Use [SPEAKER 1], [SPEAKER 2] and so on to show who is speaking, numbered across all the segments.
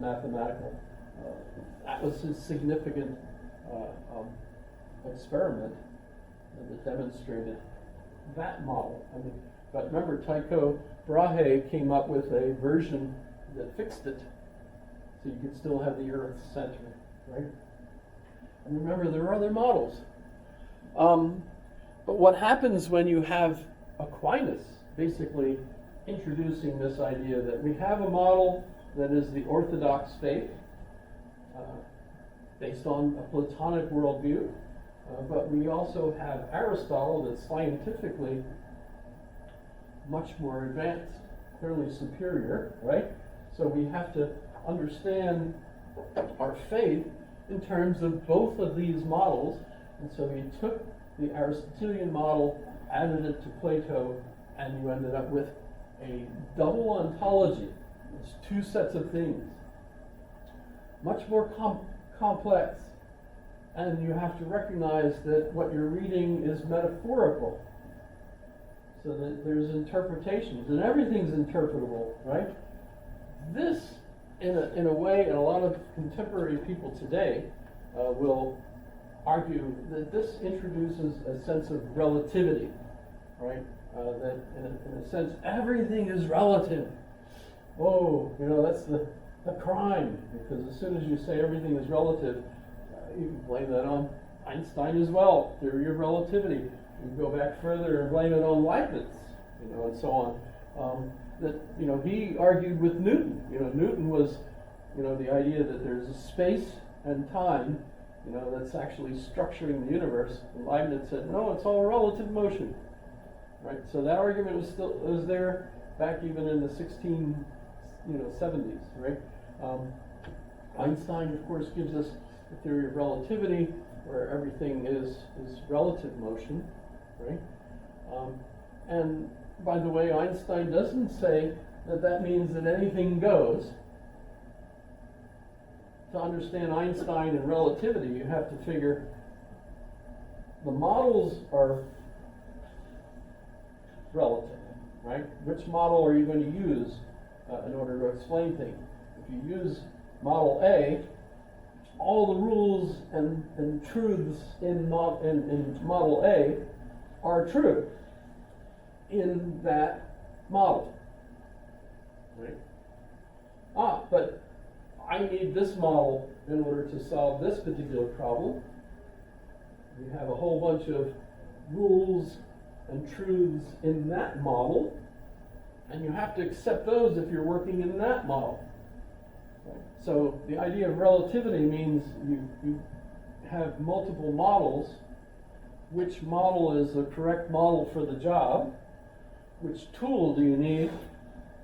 [SPEAKER 1] mathematical. That was his significant experiment that demonstrated that model. I mean, but remember, Tycho Brahe came up with a version that fixed it, so you could still have the Earth center, right? And remember, there are other models. But what happens when you have Aquinas basically introducing this idea that we have a model that is the Orthodox faith, based on a Platonic worldview, but we also have Aristotle that's scientifically much more advanced, clearly superior, right? So we have to understand our faith in terms of both of these models, and so he took the Aristotelian model, added it to Plato, and you ended up with a double ontology. It's two sets of things, much more complex, and you have to recognize that what you're reading is metaphorical, so that there's interpretations, and everything's interpretable, right? This, in a way, and a lot of contemporary people today will argue that this introduces a sense of relativity, right? That in a sense, everything is relative. Oh, that's the crime, because as soon as you say everything is relative, you can blame that on Einstein as well, theory of relativity. You can go back further and blame it on Leibniz, and so on. That he argued with Newton. Newton was, the idea that there's a space and time, that's actually structuring the universe. And Leibniz said, no, it's all relative motion, right? So that argument was there back even in the 70s, right? Einstein, of course, gives us the theory of relativity, where everything is relative motion, right? And by the way, Einstein doesn't say that means that anything goes. To understand Einstein and relativity, you have to figure the models are relative, right? Which model are you going to use in order to explain things? If you use model A, all the rules and truths in model A are true in that model, right? But I need this model in order to solve this particular problem. We have a whole bunch of rules and truths in that model, and you have to accept those if you're working in that model. Right? So the idea of relativity means you have multiple models. Which model is the correct model for the job? Which tool do you need?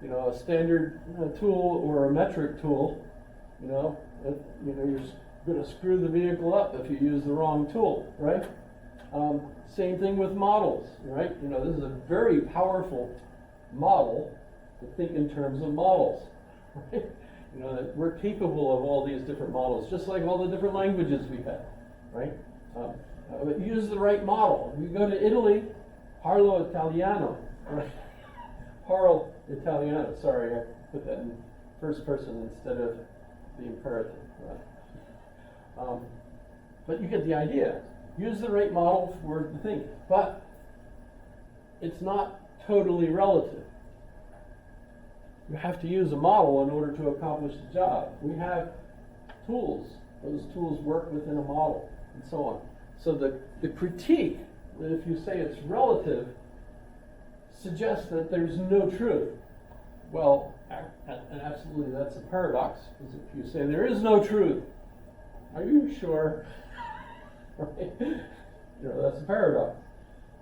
[SPEAKER 1] A standard tool or a metric tool. You're going to screw the vehicle up if you use the wrong tool, right? Same thing with models, right? This is a very powerful model to think in terms of models, right? That we're capable of all these different models, just like all the different languages we have, right? But use the right model. If you go to Italy, parlo italiano, right? Parlo italiano. Sorry, I put that in first person instead of the imperative, right? But you get the idea. Use the right model for the thing. But it's not totally relative. You have to use a model in order to accomplish the job. We have tools. Those tools work within a model, and so on. So the critique, that if you say it's relative, suggests that there's no truth. Well, and absolutely that's a paradox, because if you say there is no truth, are you sure? Right? That's a paradox.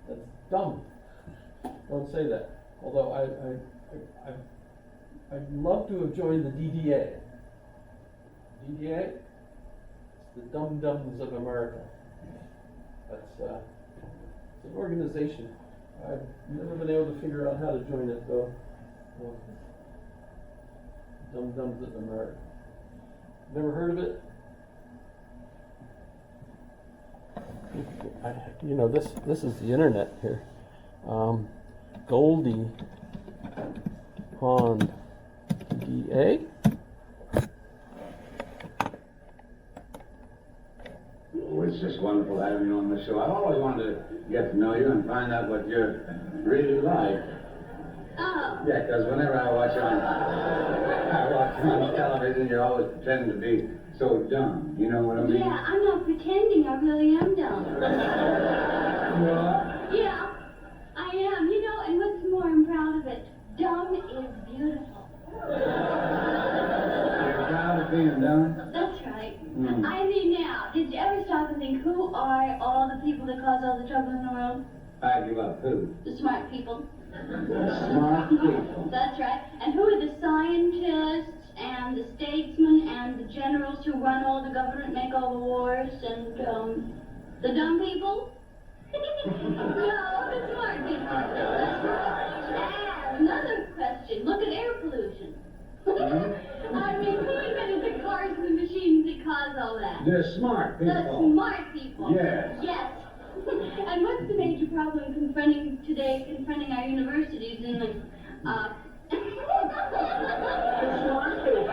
[SPEAKER 1] That's dumb. Don't say that. Although I'd love to have joined the DDA. DDA? It's the Dum-Dums of America. It's an organization. I've never been able to figure out how to join it, though. Dum-Dums of America. Never heard of it? This is the internet here. Goldie Pond DA.
[SPEAKER 2] it's just wonderful having you on the show. I've always wanted to get to know you and find out what you're really like.
[SPEAKER 3] Oh.
[SPEAKER 2] Yeah, because whenever I watch you on television, you're always pretending to be so dumb. You know what I mean?
[SPEAKER 3] Yeah, I'm not pretending. I really am dumb.
[SPEAKER 2] You are?
[SPEAKER 3] Yeah, I am. You know, and what's more, I'm proud of it. Dumb is beautiful.
[SPEAKER 2] You're proud of being dumb?
[SPEAKER 3] That's right.
[SPEAKER 2] Hmm.
[SPEAKER 3] I mean, now, did you ever stop and think, who are all the people that cause all the trouble in the world?
[SPEAKER 2] I give up who?
[SPEAKER 3] The smart people.
[SPEAKER 2] Smart people.
[SPEAKER 3] That's right. And who are the scientists and the statesmen and the generals who run all the government, make all the wars, and the dumb people? No, the smart people. That's right. And another question. Look at air pollution. I mean, who invented the cars and the machines that cause all that?
[SPEAKER 2] They're smart
[SPEAKER 3] The
[SPEAKER 2] people.
[SPEAKER 3] smart people.
[SPEAKER 2] Yes.
[SPEAKER 3] Yes. And what's the major problem confronting our universities in the,
[SPEAKER 2] Smart people. You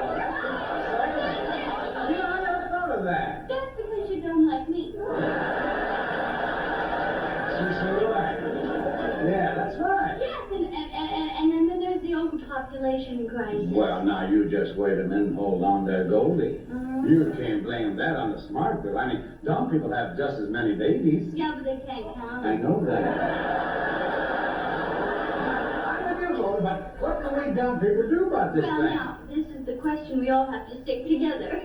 [SPEAKER 2] know, I never thought of that.
[SPEAKER 3] That's because you're dumb like me.
[SPEAKER 2] She's so right. Yeah, that's right.
[SPEAKER 3] Yes, and then there's the overpopulation crisis.
[SPEAKER 2] Well, now you just wait a minute and hold on there, Goldie.
[SPEAKER 3] Mhm.
[SPEAKER 2] You can't blame that on the smart people. I mean, dumb people have just as many babies.
[SPEAKER 3] Yeah, but they can't count.
[SPEAKER 2] I know that. I'm with you, Goldie, but what can we dumb people do about this
[SPEAKER 3] Well,
[SPEAKER 2] thing?
[SPEAKER 3] now, this is the question we all have to stick together.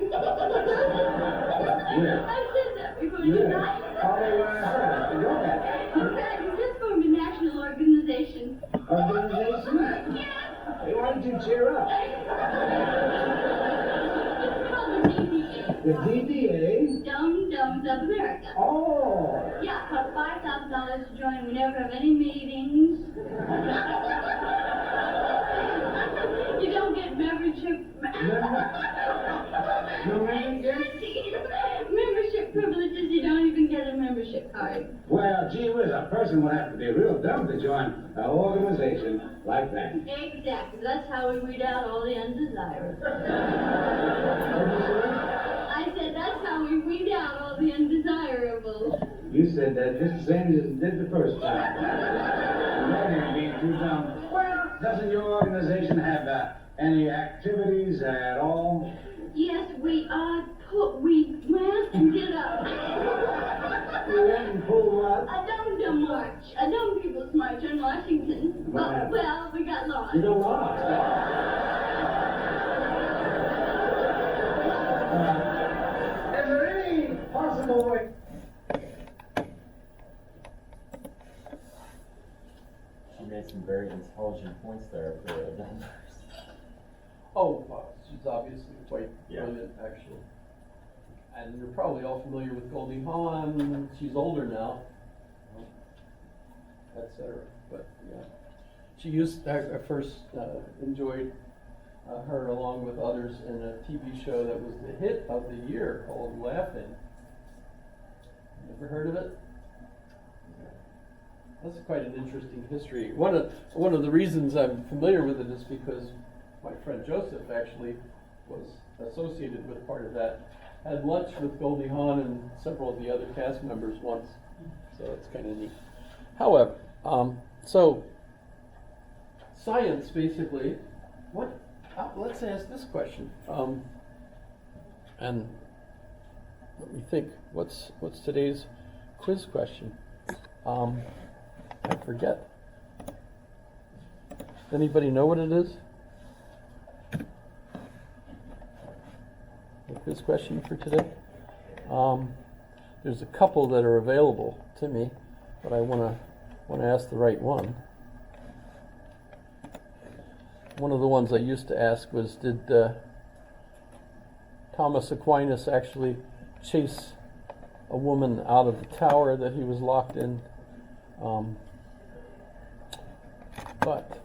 [SPEAKER 2] Yeah.
[SPEAKER 3] I said that before you
[SPEAKER 2] Yeah.
[SPEAKER 3] died.
[SPEAKER 2] Probably what I said. Go ahead.
[SPEAKER 3] In fact, we just formed a national organization.
[SPEAKER 2] Organization?
[SPEAKER 3] Yes.
[SPEAKER 2] Hey, why don't you cheer up?
[SPEAKER 3] It's called the DDA.
[SPEAKER 2] The DDA?
[SPEAKER 3] Dumb Dumbs of America.
[SPEAKER 2] Oh.
[SPEAKER 3] Yeah, cost $5,000 to join. We never have any meetings. You don't get membership.
[SPEAKER 2] No membership?
[SPEAKER 3] Membership privileges. You don't even get a membership card.
[SPEAKER 2] Well, gee whiz, a person would have to be real dumb to join an organization like that.
[SPEAKER 3] Exactly. That's how we weed out all the undesirables. I said that's how we weed out all the undesirables.
[SPEAKER 2] You said that just the same as you did the first time. That ain't being too dumb. Well, doesn't your organization have any activities at all?
[SPEAKER 3] Yes, we went and did a
[SPEAKER 2] You went and pulled what?
[SPEAKER 3] dum-dum march, a dumb people's march in Washington.
[SPEAKER 2] What happened?
[SPEAKER 3] Well, we got lost.
[SPEAKER 2] You don't lie. Is there any possible way?
[SPEAKER 4] She made some very intelligent points there for numbers.
[SPEAKER 1] Oh, wow, she's obviously quite
[SPEAKER 4] Yeah.
[SPEAKER 1] brilliant, actually. And you're probably all familiar with Goldie Hawn. She's older now, etc. But yeah, she used. I first enjoyed her along with others in a TV show that was the hit of the year called Laughing. Never heard of it? That's quite an interesting history. One of the reasons I'm familiar with it is because my friend Joseph actually was associated with part of that. Had lunch with Goldie Hawn and several of the other cast members once, so it's kind of neat. However, so science basically. What? Let's ask this question. And let me think. What's today's quiz question? I forget. Does anybody know what it is? The quiz question for today? There's a couple that are available to me, but I want to ask the right one. One of the ones I used to ask was, did Thomas Aquinas actually chase a woman out of the tower that he was locked in? But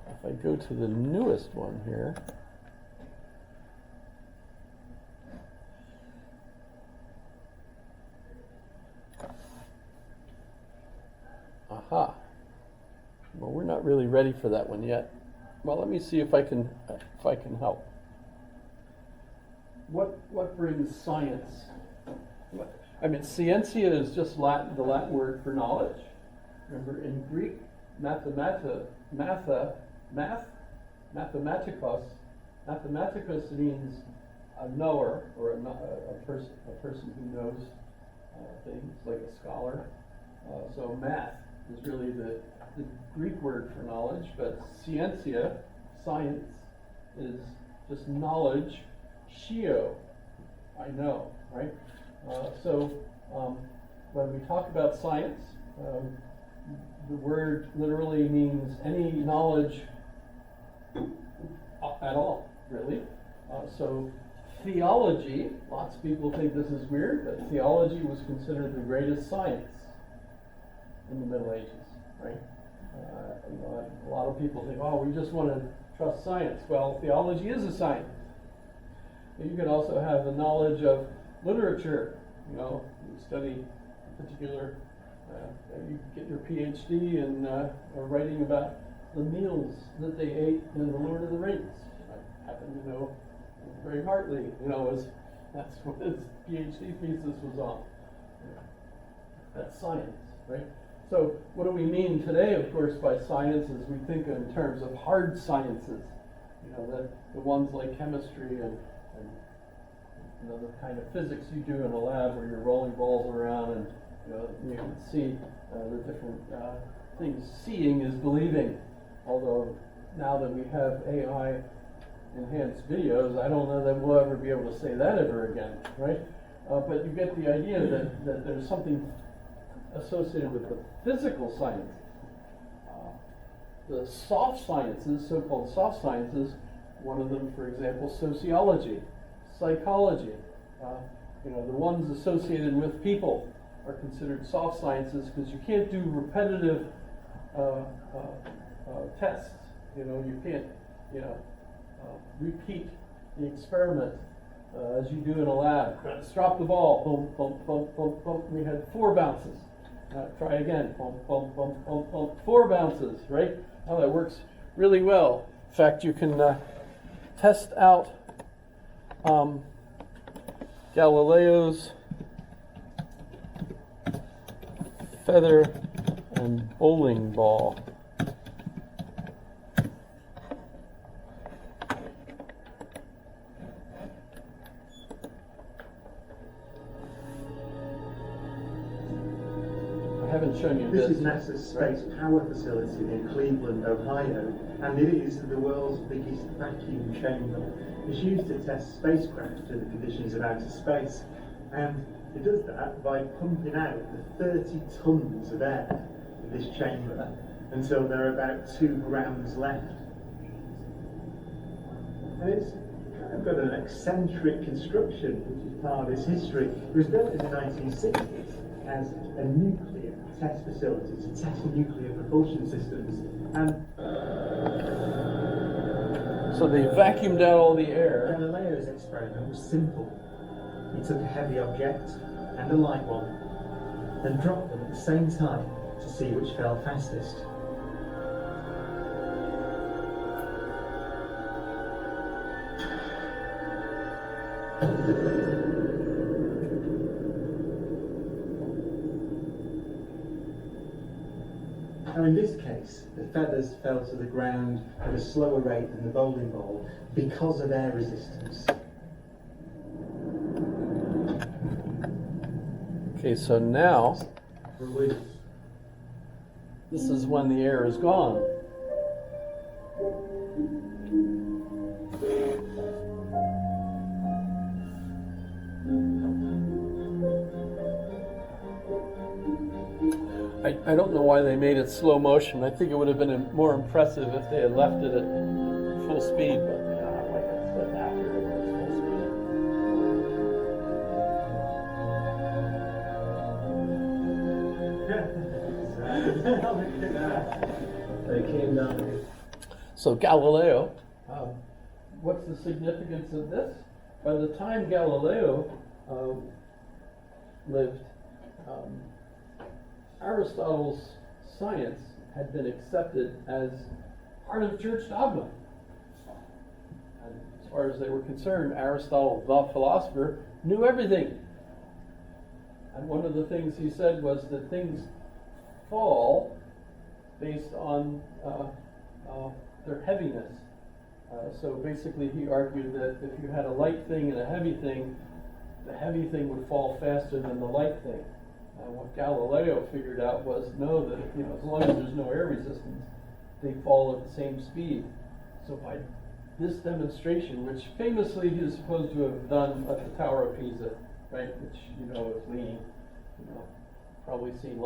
[SPEAKER 1] if I go to the newest one here, aha. Well, we're not really ready for that one yet. Well, let me see if I can help. what brings science? I mean, scientia is just Latin, the Latin word for knowledge. Remember, in Greek, mathematikos means a knower, or a person who knows things, like a scholar. So math is really the Greek word for knowledge, but scientia, science, is just knowledge. Shio, I know, right? When we talk about science, the word literally means any knowledge at all, really. So theology, lots of people think this is weird, but theology was considered the greatest science in the Middle Ages, right? A lot of people think, oh, we just want to trust science. Well, theology is a science. You can also have the knowledge of literature. You study a particular, you get your PhD in writing about the meals that they ate in The Lord of the Rings. I happen to know very Hartley, that's what his PhD thesis was on. That's science, right? So what do we mean today, of course, by sciences? We think in terms of hard sciences, the ones like chemistry and the kind of physics you do in a lab where you're rolling balls around and you can see the different things. Seeing is believing, although now that we have AI enhanced videos, I don't know that we'll ever be able to say that ever again, right? But you get the idea that there's something associated with the physical sciences. The soft sciences, so-called soft sciences, one of them, for example, sociology, psychology, the ones associated with people are considered soft sciences because you can't do repetitive tests. You can't, repeat the experiment as you do in a lab. Let's drop the ball, boom, boom, boom, boom, boom. We had 4 bounces. Try again, boom, boom, boom, boom, boom. 4 bounces, right? Oh, that works really well. In fact, you can test out Galileo's feather and bowling ball. I haven't shown you this.
[SPEAKER 5] This is NASA's Space Power Facility in Cleveland, Ohio, and it is the world's biggest vacuum chamber. It's used to test spacecraft in the conditions of outer space, and it does that by pumping out the 30 tons of air in this chamber until there are about 2 grams left. And it's kind of got an eccentric construction, which is part of its history. It was built in the 1960s as a nuclear test facility to test nuclear propulsion systems. And
[SPEAKER 1] so they vacuumed out all the air.
[SPEAKER 5] Galileo's experiment was simple. He took a heavy object and a light one and dropped them at the same time to see which fell fastest. Now in this case, the feathers fell to the ground at a slower rate than the bowling ball because of air resistance.
[SPEAKER 1] Okay, so now,
[SPEAKER 5] Release.
[SPEAKER 1] this is when the air is gone. I don't know why they made it slow motion. I think it would have been more impressive if they had left it at full speed. But
[SPEAKER 4] Like a clip after it was full speed.
[SPEAKER 5] They came down.
[SPEAKER 1] so Galileo, what's the significance of this? By the time Galileo lived, Aristotle's science had been accepted as part of church dogma. And as far as they were concerned, Aristotle, the philosopher, knew everything. And one of the things he said was that things fall based on their heaviness. So basically he argued that if you had a light thing and a heavy thing, the heavy thing would fall faster than the light thing. What Galileo figured out was no, that as long as there's no air resistance, they fall at the same speed. So by this demonstration, which famously he is supposed to have done at the Tower of Pisa, right, which is leaning, probably seen lots